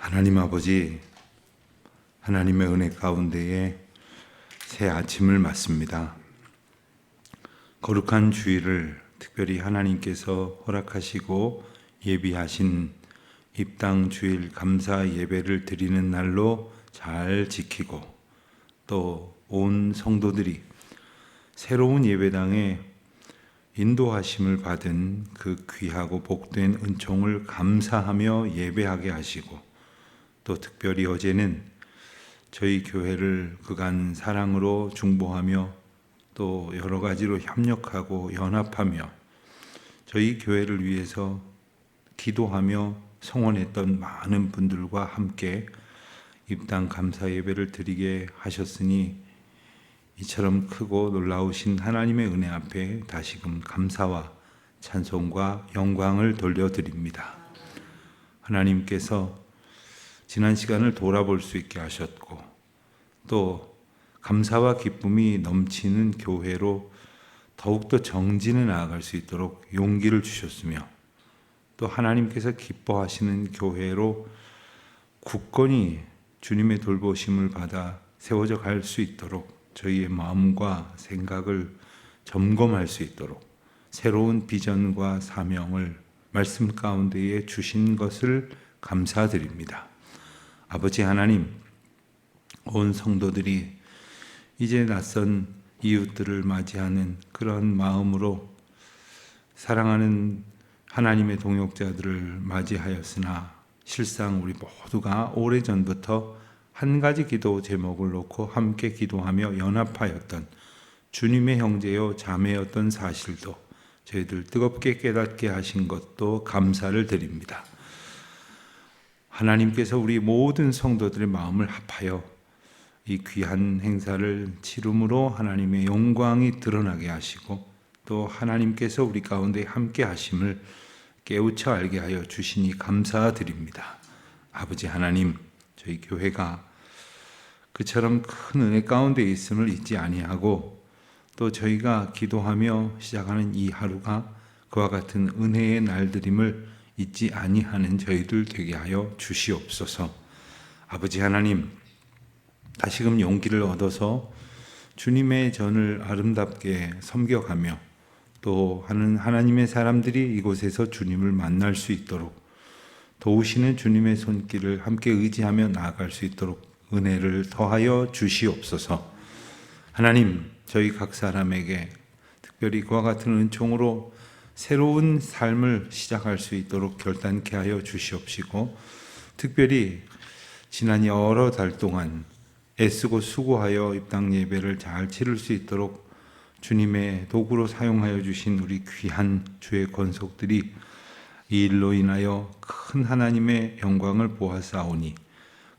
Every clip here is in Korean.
하나님 아버지, 하나님의 은혜 가운데에 새 아침을 맞습니다. 거룩한 주일을 특별히 하나님께서 허락하시고 예비하신 입당 주일 감사 예배를 드리는 날로 잘 지키고 또 온 성도들이 새로운 예배당에 인도하심을 받은 그 귀하고 복된 은총을 감사하며 예배하게 하시고 또 특별히 어제는 저희 교회를 그간 사랑으로 중보하며 또 여러 가지로 협력하고 연합하며 저희 교회를 위해서 기도하며 성원했던 많은 분들과 함께 입당 감사 예배를 드리게 하셨으니 이처럼 크고 놀라우신 하나님의 은혜 앞에 다시금 감사와 찬송과 영광을 돌려드립니다. 하나님께서 지난 시간을 돌아볼 수 있게 하셨고 또 감사와 기쁨이 넘치는 교회로 더욱더 정진해 나아갈 수 있도록 용기를 주셨으며 또 하나님께서 기뻐하시는 교회로 굳건히 주님의 돌보심을 받아 세워져 갈 수 있도록 저희의 마음과 생각을 점검할 수 있도록 새로운 비전과 사명을 말씀 가운데에 주신 것을 감사드립니다. 아버지 하나님, 온 성도들이 이제 낯선 이웃들을 맞이하는 그런 마음으로 사랑하는 하나님의 동역자들을 맞이하였으나 실상 우리 모두가 오래전부터 한 가지 기도 제목을 놓고 함께 기도하며 연합하였던 주님의 형제요 자매였던 사실도 저희들 뜨겁게 깨닫게 하신 것도 감사를 드립니다. 하나님께서 우리 모든 성도들의 마음을 합하여 이 귀한 행사를 치름으로 하나님의 영광이 드러나게 하시고 또 하나님께서 우리 가운데 함께 하심을 깨우쳐 알게 하여 주시니 감사드립니다. 아버지 하나님, 저희 교회가 그처럼 큰 은혜 가운데 있음을 잊지 아니하고 또 저희가 기도하며 시작하는 이 하루가 그와 같은 은혜의 날들임을 잊지 아니하는 저희들 되게 하여 주시옵소서. 아버지 하나님, 다시금 용기를 얻어서 주님의 전을 아름답게 섬겨가며 또 하는 하나님의 사람들이 이곳에서 주님을 만날 수 있도록 도우시는 주님의 손길을 함께 의지하며 나아갈 수 있도록 은혜를 더하여 주시옵소서. 하나님, 저희 각 사람에게 특별히 그와 같은 은총으로 새로운 삶을 시작할 수 있도록 결단케 하여 주시옵시고 특별히 지난 여러 달 동안 애쓰고 수고하여 입당 예배를 잘 치를 수 있도록 주님의 도구로 사용하여 주신 우리 귀한 주의 권속들이 이 일로 인하여 큰 하나님의 영광을 보았사오니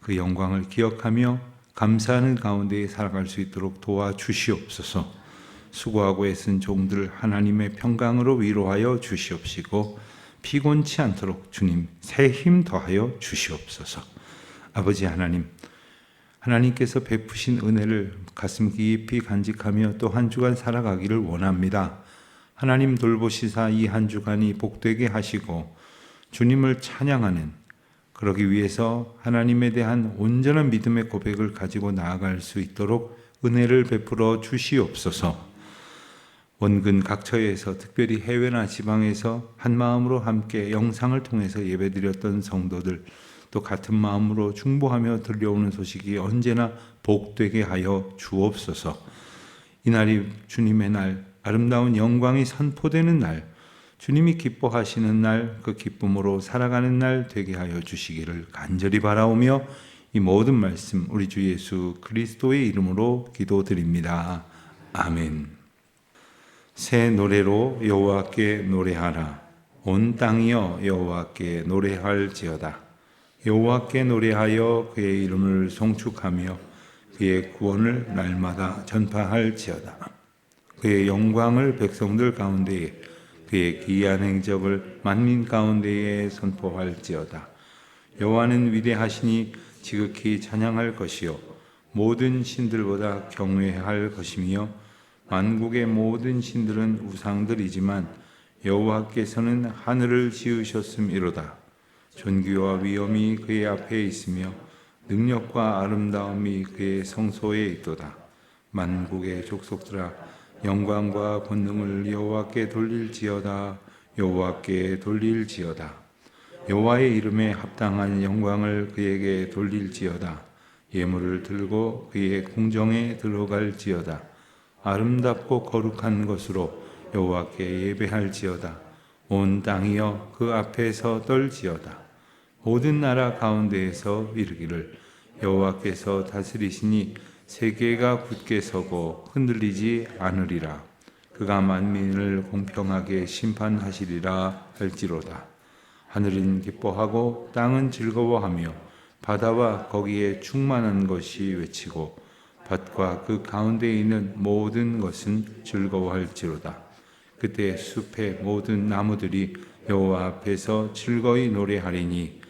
그 영광을 기억하며 감사하는 가운데 살아갈 수 있도록 도와주시옵소서. 수고하고 애쓴 종들 하나님의 평강으로 위로하여 주시옵시고 피곤치 않도록 주님 새 힘 더하여 주시옵소서. 아버지 하나님, 하나님께서 베푸신 은혜를 가슴 깊이 간직하며 또 한 주간 살아가기를 원합니다. 하나님 돌보시사 이 한 주간이 복되게 하시고 주님을 찬양하는 그러기 위해서 하나님에 대한 온전한 믿음의 고백을 가지고 나아갈 수 있도록 은혜를 베풀어 주시옵소서. 원근 각처에서 특별히 해외나 지방에서 한 마음으로 함께 영상을 통해서 예배드렸던 성도들 또 같은 마음으로 중보하며 들려오는 소식이 언제나 복되게 하여 주옵소서. 이날이 주님의 날, 아름다운 영광이 선포되는 날, 주님이 기뻐하시는 날, 그 기쁨으로 살아가는 날 되게 하여 주시기를 간절히 바라오며 이 모든 말씀 우리 주 예수 그리스도의 이름으로 기도드립니다. 아멘. 새 노래로 여호와께 노래하라. 온 땅이여 여호와께 노래할지어다. 여호와께 노래하여 그의 이름을 송축하며 그의 구원을 날마다 전파할지어다. 그의 영광을 백성들 가운데에 그의 기이한 행적을 만민 가운데에 선포할지어다. 여호와는 위대하시니 지극히 찬양할 것이요 모든 신들보다 경외할 것이며 만국의 모든 신들은 우상들이지만 여호와께서는 하늘을 지으셨음이로다. 존귀와 위엄이 그의 앞에 있으며 능력과 아름다움이 그의 성소에 있도다. 만국의 족속들아 영광과 권능을 여호와께 돌릴지어다. 여호와께 돌릴지어다. 여호와의 이름에 합당한 영광을 그에게 돌릴지어다. 예물을 들고 그의 궁정에 들어갈지어다. 아름답고 거룩한 것으로 여호와께 예배할지어다. 온 땅이여 그 앞에서 떨지어다. 모든 나라 가운데에서 이르기를 여호와께서 다스리시니 세계가 굳게 서고 흔들리지 않으리라. 그가 만민을 공평하게 심판하시리라 할지로다. 하늘은 기뻐하고 땅은 즐거워하며 바다와 거기에 충만한 것이 외치고 밭과 그 가운데에 있는 모든 것은 즐거워할지로다. 그때 숲의 모든 나무들이 여호와 앞에서 즐거이 노래하리니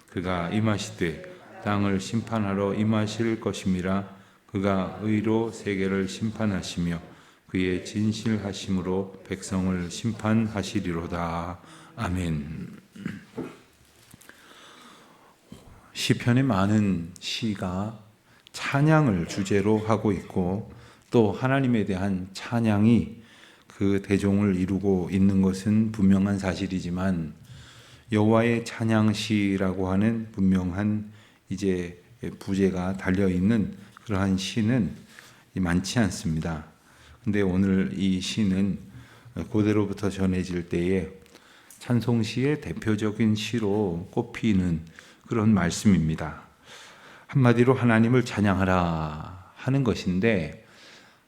그가 임하시되 땅을 심판하러 임하실 것임이라. 그가 의로 세계를 심판하시며 그의 진실하심으로 백성을 심판하시리로다. 아멘. 시편의 많은 시가 찬양을 주제로 하고 있고 또 하나님에 대한 찬양이 그 대종을 이루고 있는 것은 분명한 사실이지만 여호와의 찬양시라고 하는 분명한 이제 부제가 달려 있는 그러한 시는 많지 않습니다. 근데 오늘 이 시는 고대로부터 전해질 때에 찬송시의 대표적인 시로 꼽히는 그런 말씀입니다. 한마디로 하나님을 찬양하라 하는 것인데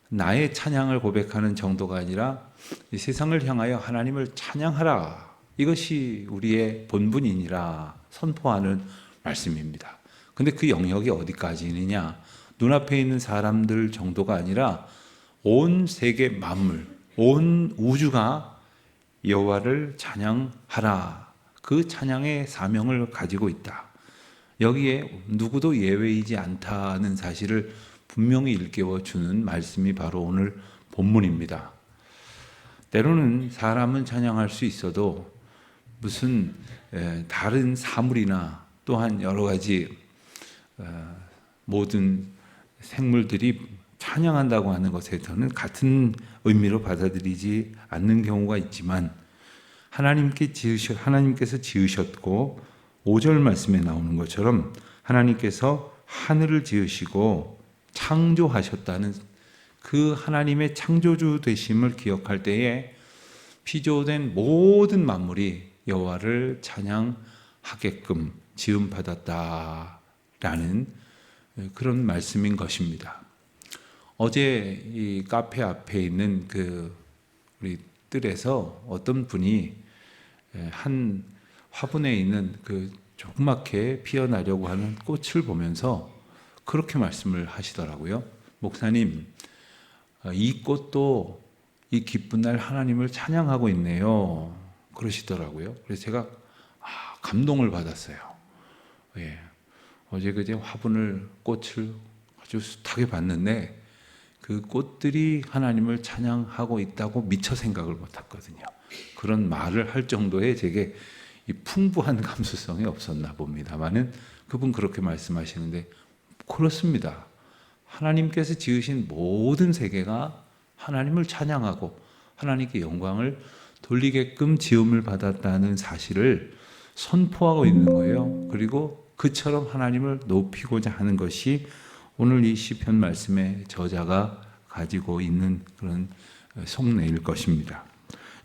나의 찬양을 고백하는 정도가 아니라 이 세상을 향하여 하나님을 찬양하라, 이것이 우리의 본분이니라 선포하는 말씀입니다. 근데 그 영역이 어디까지 있느냐? 눈앞에 있는 사람들 정도가 아니라 온 세계 만물, 온 우주가 여호와를 찬양하라, 그 찬양의 사명을 가지고 있다. 여기에 누구도 예외이지 않다는 사실을 분명히 일깨워주는 말씀이 바로 오늘 본문입니다. 때로는 사람은 찬양할 수 있어도 무슨 다른 사물이나 또한 여러 가지 모든 생물들이 찬양한다고 하는 것에서는 같은 의미로 받아들이지 않는 경우가 있지만 하나님께서 지으셨고 5절 말씀에 나오는 것처럼 하나님께서 하늘을 지으시고 창조하셨다는 그 하나님의 창조주 되심을 기억할 때에 피조된 모든 만물이 여호와를 찬양하게끔 지음받았다라는 그런 말씀인 것입니다. 어제 이 카페 앞에 있는 그 우리 뜰에서 어떤 분이 한 화분에 있는 그 조그맣게 피어나려고 하는 꽃을 보면서 그렇게 말씀을 하시더라고요. 목사님, 이 꽃도 이 기쁜 날 하나님을 찬양하고 있네요. 그러시더라고요. 그래서 제가 감동을 받았어요. 예. 어제 그제 화분을 꽃을 아주 숱하게 봤는데 그 꽃들이 하나님을 찬양하고 있다고 미처 생각을 못했거든요. 그런 말을 할 정도의 제게 이 풍부한 감수성이 없었나 봅니다만은 그분 그렇게 말씀하시는데 그렇습니다. 하나님께서 지으신 모든 세계가 하나님을 찬양하고 하나님께 영광을 돌리게끔 지음을 받았다는 사실을 선포하고 있는 거예요. 그리고 그처럼 하나님을 높이고자 하는 것이 오늘 이 시편 말씀의 저자가 가지고 있는 그런 속내일 것입니다.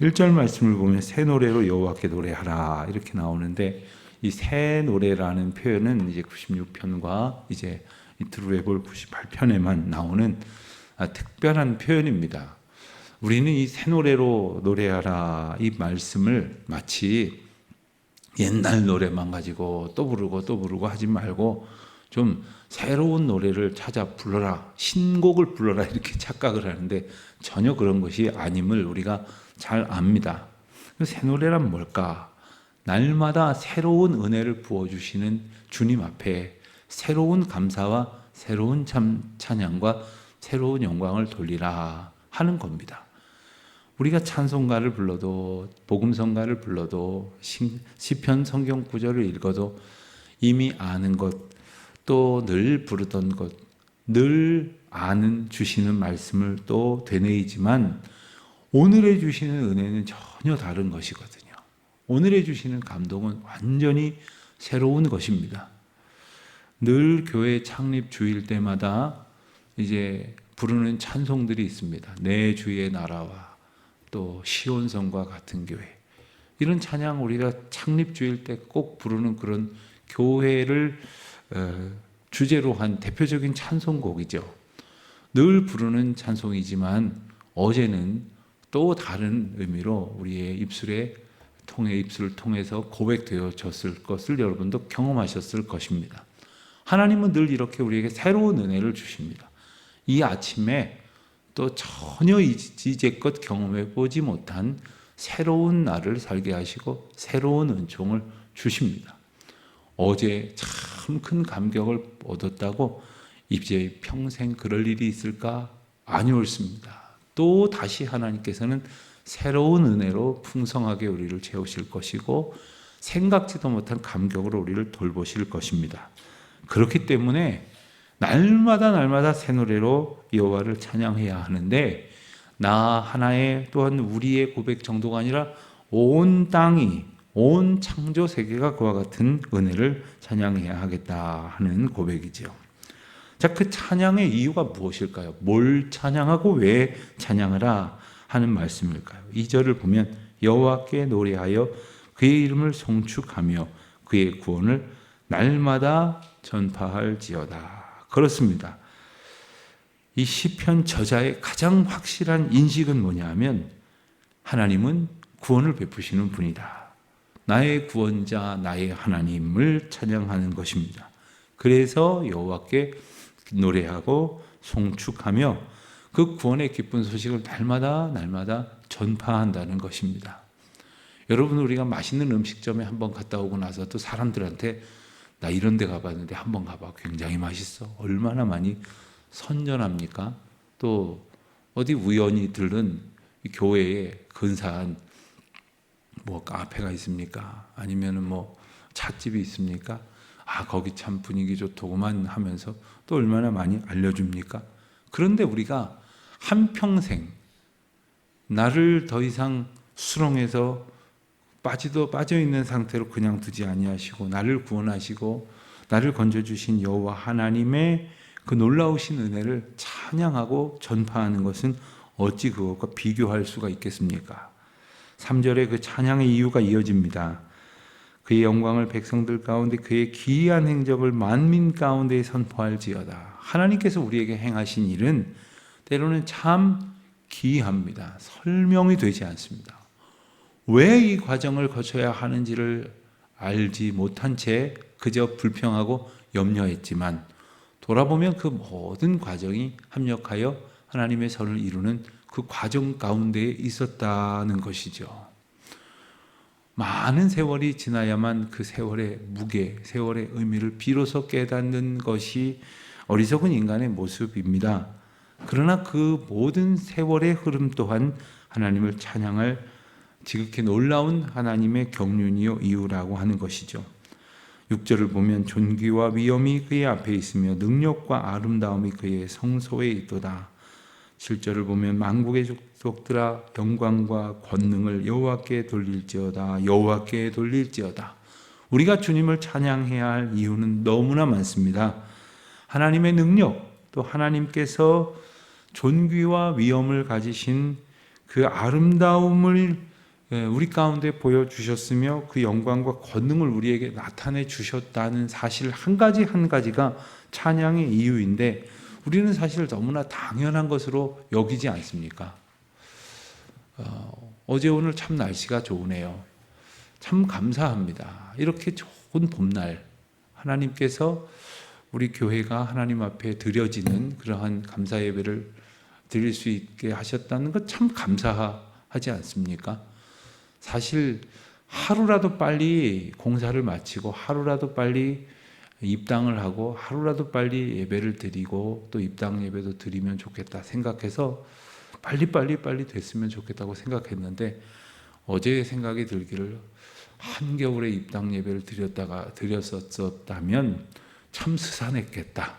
1절 말씀을 보면 새 노래로 여호와께 노래하라 이렇게 나오는데 이 새 노래라는 표현은 이제 96편과 이제 드루에볼 98편에만 나오는 특별한 표현입니다. 우리는 이 새 노래로 노래하라 이 말씀을 마치 옛날 노래만 가지고 또 부르고 하지 말고 좀 새로운 노래를 찾아 불러라, 신곡을 불러라 이렇게 착각을 하는데 전혀 그런 것이 아님을 우리가 잘 압니다. 새 노래란 뭘까? 날마다 새로운 은혜를 부어주시는 주님 앞에 새로운 감사와 새로운 찬양과 새로운 영광을 돌리라 하는 겁니다. 우리가 찬송가를 불러도 복음성가를 불러도 시편 성경 구절을 읽어도 이미 아는 것, 또 늘 부르던 것, 늘 아는 주시는 말씀을 또 되뇌이지만 오늘에 주시는 은혜는 전혀 다른 것이거든요. 오늘에 주시는 감동은 완전히 새로운 것입니다. 늘 교회 창립 주일 때마다 이제 부르는 찬송들이 있습니다. 내 주의 나라와 또 시온성과 같은 교회. 이런 찬양 우리가 창립 주일 때 꼭 부르는 그런 교회를 주제로 한 대표적인 찬송곡이죠. 늘 부르는 찬송이지만 어제는 또 다른 의미로 우리의 입술을 통해서 고백되어졌을 것을 여러분도 경험하셨을 것입니다. 하나님은 늘 이렇게 우리에게 새로운 은혜를 주십니다. 이 아침에 또 전혀 이제껏 경험해 보지 못한 새로운 날을 살게 하시고 새로운 은총을 주십니다. 어제 참 큰 감격을 얻었다고 이제 평생 그럴 일이 있을까? 아니었습니다. 또 다시 하나님께서는 새로운 은혜로 풍성하게 우리를 채우실 것이고 생각지도 못한 감격으로 우리를 돌보실 것입니다. 그렇기 때문에 날마다 새 노래로 여호와를 찬양해야 하는데 나 하나의 또한 우리의 고백 정도가 아니라 온 땅이 온 창조 세계가 그와 같은 은혜를 찬양해야 하겠다 하는 고백이죠. 자, 그 찬양의 이유가 무엇일까요? 뭘 찬양하고 왜 찬양하라 하는 말씀일까요? 2절을 보면 여호와께 노래하여 그의 이름을 송축하며 그의 구원을 날마다 전파할지어다. 그렇습니다. 이 시편 저자의 가장 확실한 인식은 뭐냐 하면 하나님은 구원을 베푸시는 분이다. 나의 구원자 나의 하나님을 찬양하는 것입니다. 그래서 여호와께 노래하고 송축하며 그 구원의 기쁜 소식을 날마다 전파한다는 것입니다. 여러분, 우리가 맛있는 음식점에 한번 갔다 오고 나서 또 사람들한테 나 이런 데 가봤는데 한번 가봐. 굉장히 맛있어. 얼마나 많이 선전합니까? 또 어디 우연히 들른 교회에 근사한 뭐 카페가 있습니까? 아니면은 뭐 찻집이 있습니까? 아, 거기 참 분위기 좋더구만 하면서 또 얼마나 많이 알려줍니까? 그런데 우리가 한평생 나를 더 이상 수렁에서 빠져있는 상태로 그냥 두지 아니하시고 나를 구원하시고 나를 건져주신 여호와 하나님의 그 놀라우신 은혜를 찬양하고 전파하는 것은 어찌 그것과 비교할 수가 있겠습니까? 3절에 그 찬양의 이유가 이어집니다. 그의 영광을 백성들 가운데 그의 기이한 행적을 만민 가운데 선포할지어다. 하나님께서 우리에게 행하신 일은 때로는 참 기이합니다. 설명이 되지 않습니다. 왜 이 과정을 거쳐야 하는지를 알지 못한 채 그저 불평하고 염려했지만 돌아보면 그 모든 과정이 합력하여 하나님의 선을 이루는 그 과정 가운데 있었다는 것이죠. 많은 세월이 지나야만 그 세월의 무게, 세월의 의미를 비로소 깨닫는 것이 어리석은 인간의 모습입니다. 그러나 그 모든 세월의 흐름 또한 하나님을 찬양할 지극히 놀라운 하나님의 경륜이요 이유라고 하는 것이죠. 6절을 보면 존귀와 위엄이 그의 앞에 있으며 능력과 아름다움이 그의 성소에 있도다. 7절을 보면 만국의 족속들아 영광과 권능을 여호와께 돌릴지어다. 여호와께 돌릴지어다. 우리가 주님을 찬양해야 할 이유는 너무나 많습니다. 하나님의 능력, 또 하나님께서 존귀와 위엄을 가지신 그 아름다움을 우리 가운데 보여주셨으며 그 영광과 권능을 우리에게 나타내 주셨다는 사실 한 가지가 찬양의 이유인데 우리는 사실 너무나 당연한 것으로 여기지 않습니까? 어제 오늘 참 날씨가 좋으네요. 참 감사합니다. 이렇게 좋은 봄날 하나님께서 우리 교회가 하나님 앞에 드려지는 그러한 감사 예배를 드릴 수 있게 하셨다는 것 참 감사하지 않습니까? 사실 하루라도 빨리 공사를 마치고 하루라도 빨리 입당을 하고 하루라도 빨리 예배를 드리고 또 입당 예배도 드리면 좋겠다 생각해서 빨리 됐으면 좋겠다고 생각했는데 어제 생각이 들기를 한겨울에 입당 예배를 드렸었다면 참 스산했겠다.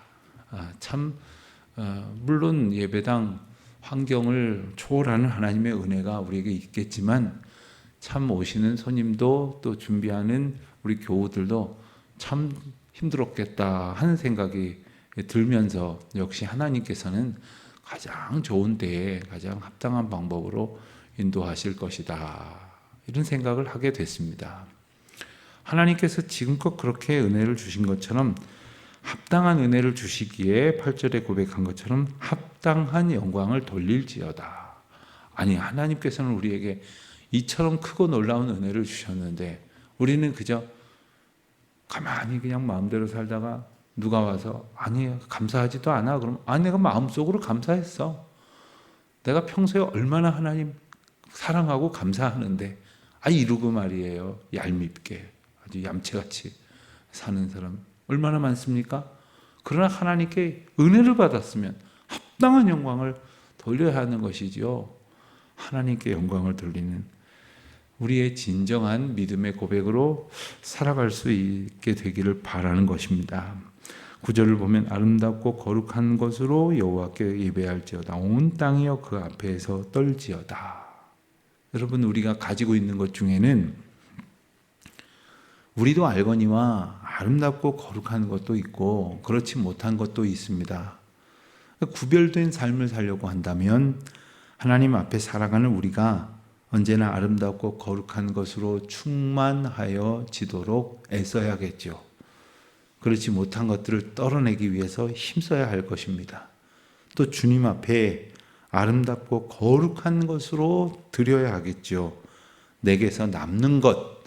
물론 예배당 환경을 초월하는 하나님의 은혜가 우리에게 있겠지만 참 오시는 손님도 또 준비하는 우리 교우들도 참 힘들었겠다 하는 생각이 들면서 역시 하나님께서는 가장 좋은 때에 가장 합당한 방법으로 인도하실 것이다. 이런 생각을 하게 됐습니다. 하나님께서 지금껏 그렇게 은혜를 주신 것처럼 합당한 은혜를 주시기에 8절에 고백한 것처럼 합당한 영광을 돌릴지어다. 아니, 하나님께서는 우리에게 이처럼 크고 놀라운 은혜를 주셨는데 우리는 그저 가만히 그냥 마음대로 살다가 누가 와서 아니 감사하지도 않아. 그럼 내가 마음속으로 감사했어. 내가 평소에 얼마나 하나님 사랑하고 감사하는데 이러고 말이에요. 얄밉게 아주 얌체같이 사는 사람 얼마나 많습니까? 그러나 하나님께 은혜를 받았으면 합당한 영광을 돌려야 하는 것이지요. 하나님께 영광을 돌리는 우리의 진정한 믿음의 고백으로 살아갈 수 있게 되기를 바라는 것입니다. 9절을 보면 아름답고 거룩한 것으로 여호와께 예배할지어다. 온 땅이여 그 앞에서 떨지어다. 여러분, 우리가 가지고 있는 것 중에는 우리도 알거니와 아름답고 거룩한 것도 있고 그렇지 못한 것도 있습니다. 구별된 삶을 살려고 한다면 하나님 앞에 살아가는 우리가 언제나 아름답고 거룩한 것으로 충만하여 지도록 애써야겠죠. 그렇지 못한 것들을 떨어내기 위해서 힘써야 할 것입니다. 또 주님 앞에 아름답고 거룩한 것으로 드려야 하겠죠. 내게서 남는 것,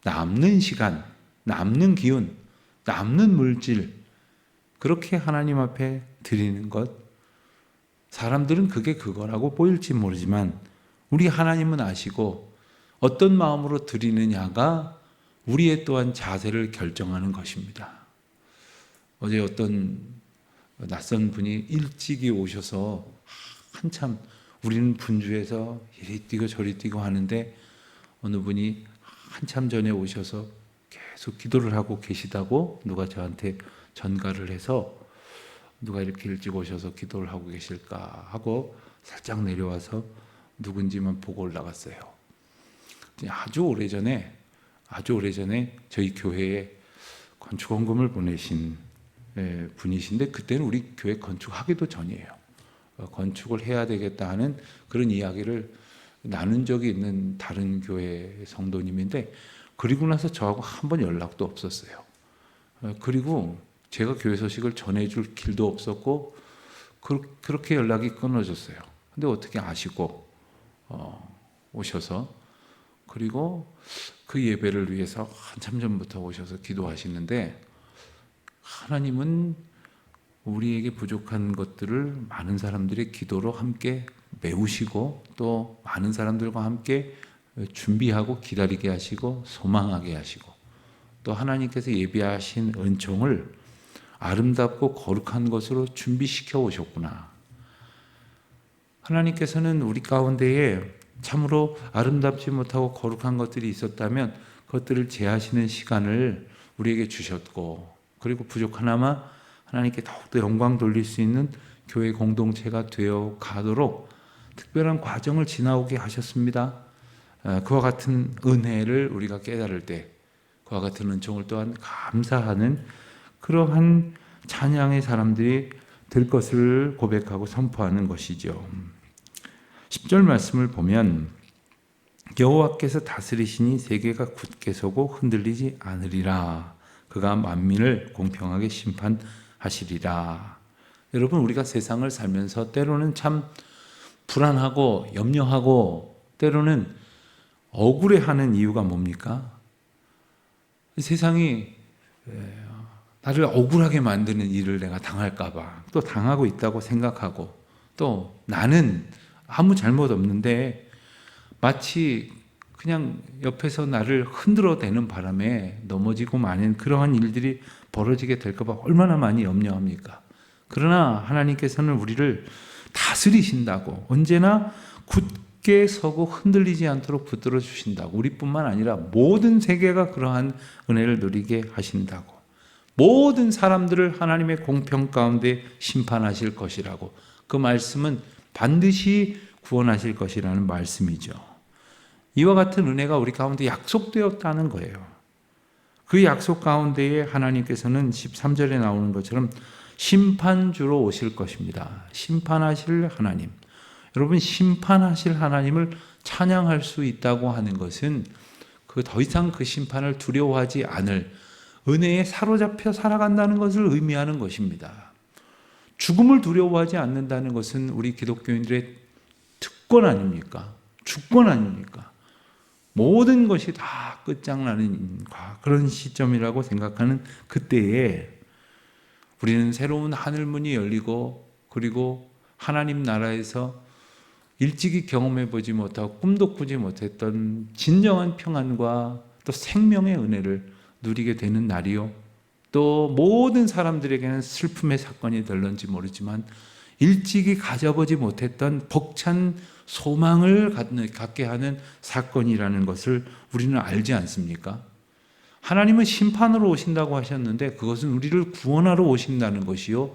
남는 시간, 남는 기운, 남는 물질, 그렇게 하나님 앞에 드리는 것, 사람들은 그게 그거라고 보일지 모르지만 우리 하나님은 아시고 어떤 마음으로 드리느냐가 우리의 또한 자세를 결정하는 것입니다. 어제 어떤 낯선 분이 일찍이 오셔서 한참 우리는 분주해서 이리 뛰고 저리 뛰고 하는데 어느 분이 한참 전에 오셔서 계속 기도를 하고 계시다고 누가 저한테 전가를 해서 누가 이렇게 일찍 오셔서 기도를 하고 계실까 하고 살짝 내려와서 누군지만 보고 올라갔어요. 아주 오래전에 저희 교회에 건축원금을 보내신 분이신데 그때는 우리 교회 건축하기도 전이에요. 건축을 해야 되겠다 하는 그런 이야기를 나눈 적이 있는 다른 교회 성도님인데 그리고 나서 저하고 한 번 연락도 없었어요. 그리고 제가 교회 소식을 전해줄 길도 없었고 그렇게 연락이 끊어졌어요. 근데 어떻게 아시고 오셔서 그리고 그 예배를 위해서 한참 전부터 오셔서 기도하시는데 하나님은 우리에게 부족한 것들을 많은 사람들의 기도로 함께 메우시고 또 많은 사람들과 함께 준비하고 기다리게 하시고 소망하게 하시고 또 하나님께서 예비하신 은총을 아름답고 거룩한 것으로 준비시켜 오셨구나. 하나님께서는 우리 가운데에 참으로 아름답지 못하고 거룩한 것들이 있었다면 그것들을 제하시는 시간을 우리에게 주셨고 그리고 부족하나마 하나님께 더욱더 영광 돌릴 수 있는 교회 공동체가 되어 가도록 특별한 과정을 지나오게 하셨습니다. 그와 같은 은혜를 우리가 깨달을 때 그와 같은 은총을 또한 감사하는 그러한 찬양의 사람들이 될 것을 고백하고 선포하는 것이죠. 10절 말씀을 보면 여호와께서 다스리시니 세계가 굳게 서고 흔들리지 않으리라. 그가 만민을 공평하게 심판하시리라. 여러분, 우리가 세상을 살면서 때로는 참 불안하고 염려하고 때로는 억울해하는 이유가 뭡니까? 세상이 나를 억울하게 만드는 일을 내가 당할까 봐 또 당하고 있다고 생각하고 또 나는 아무 잘못 없는데 마치 그냥 옆에서 나를 흔들어대는 바람에 넘어지고 마는 그러한 일들이 벌어지게 될까 봐 얼마나 많이 염려합니까? 그러나 하나님께서는 우리를 다스리신다고, 언제나 굳게 서고 흔들리지 않도록 붙들어 주신다고, 우리뿐만 아니라 모든 세계가 그러한 은혜를 누리게 하신다고, 모든 사람들을 하나님의 공평 가운데 심판하실 것이라고, 그 말씀은 반드시 구원하실 것이라는 말씀이죠. 이와 같은 은혜가 우리 가운데 약속되었다는 거예요. 그 약속 가운데에 하나님께서는 13절에 나오는 것처럼 심판주로 오실 것입니다. 심판하실 하나님. 여러분, 심판하실 하나님을 찬양할 수 있다고 하는 것은 더 이상 그 심판을 두려워하지 않을, 은혜에 사로잡혀 살아간다는 것을 의미하는 것입니다. 죽음을 두려워하지 않는다는 것은 우리 기독교인들의 특권 아닙니까? 주권 아닙니까? 모든 것이 다 끝장나는 그런 시점이라고 생각하는 그때에 우리는 새로운 하늘문이 열리고, 그리고 하나님 나라에서 일찍이 경험해 보지 못하고 꿈도 꾸지 못했던 진정한 평안과 또 생명의 은혜를 누리게 되는 날이요, 또 모든 사람들에게는 슬픔의 사건이 될런지 모르지만 일찍이 가져보지 못했던 벅찬 소망을 갖게 하는 사건이라는 것을 우리는 알지 않습니까? 하나님은 심판으로 오신다고 하셨는데 그것은 우리를 구원하러 오신다는 것이요,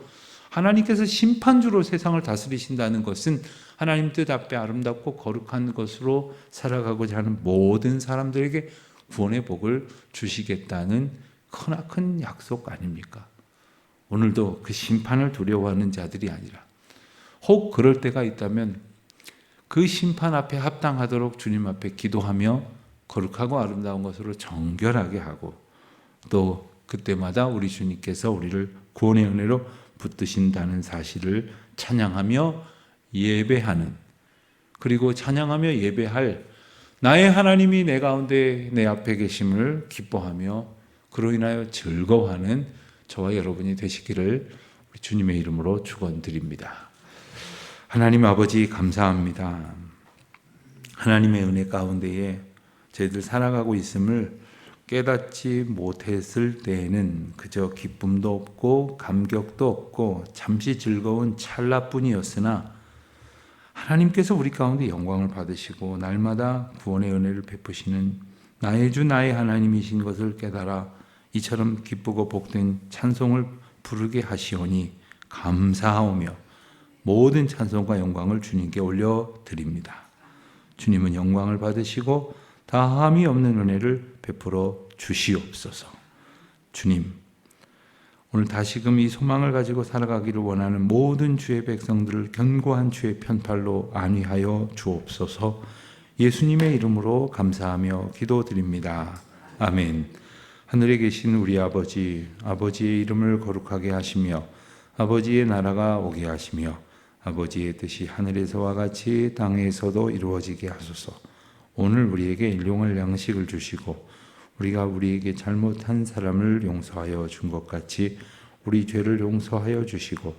하나님께서 심판주로 세상을 다스리신다는 것은 하나님 뜻 앞에 아름답고 거룩한 것으로 살아가고자 하는 모든 사람들에게 구원의 복을 주시겠다는 크나큰 약속 아닙니까? 오늘도 그 심판을 두려워하는 자들이 아니라, 혹 그럴 때가 있다면 그 심판 앞에 합당하도록 주님 앞에 기도하며 거룩하고 아름다운 것으로 정결하게 하고, 또 그때마다 우리 주님께서 우리를 구원의 은혜로 붙드신다는 사실을 찬양하며 예배하는, 그리고 찬양하며 예배할 나의 하나님이 내 가운데 내 앞에 계심을 기뻐하며 그로 인하여 즐거워하는 저와 여러분이 되시기를 우리 주님의 이름으로 축원드립니다. 하나님 아버지, 감사합니다. 하나님의 은혜 가운데에 저희들 살아가고 있음을 깨닫지 못했을 때에는 그저 기쁨도 없고 감격도 없고 잠시 즐거운 찰나뿐이었으나, 하나님께서 우리 가운데 영광을 받으시고 날마다 구원의 은혜를 베푸시는 나의 주 나의 하나님이신 것을 깨달아 이처럼 기쁘고 복된 찬송을 부르게 하시오니 감사하오며 모든 찬송과 영광을 주님께 올려드립니다. 주님은 영광을 받으시고 다함이 없는 은혜를 베풀어 주시옵소서. 주님, 오늘 다시금 이 소망을 가지고 살아가기를 원하는 모든 주의 백성들을 견고한 주의 편팔로 안위하여 주옵소서. 예수님의 이름으로 감사하며 기도드립니다. 아멘. 하늘에 계신 우리 아버지, 아버지의 이름을 거룩하게 하시며 아버지의 나라가 오게 하시며 아버지의 뜻이 하늘에서와 같이 땅에서도 이루어지게 하소서. 오늘 우리에게 일용할 양식을 주시고 우리가 우리에게 잘못한 사람을 용서하여 준 것 같이 우리 죄를 용서하여 주시고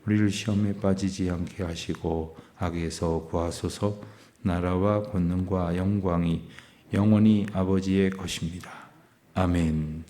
우리를 시험에 빠지지 않게 하시고 악에서 구하소서. 나라와 권능과 영광이 영원히 아버지의 것입니다. 아멘.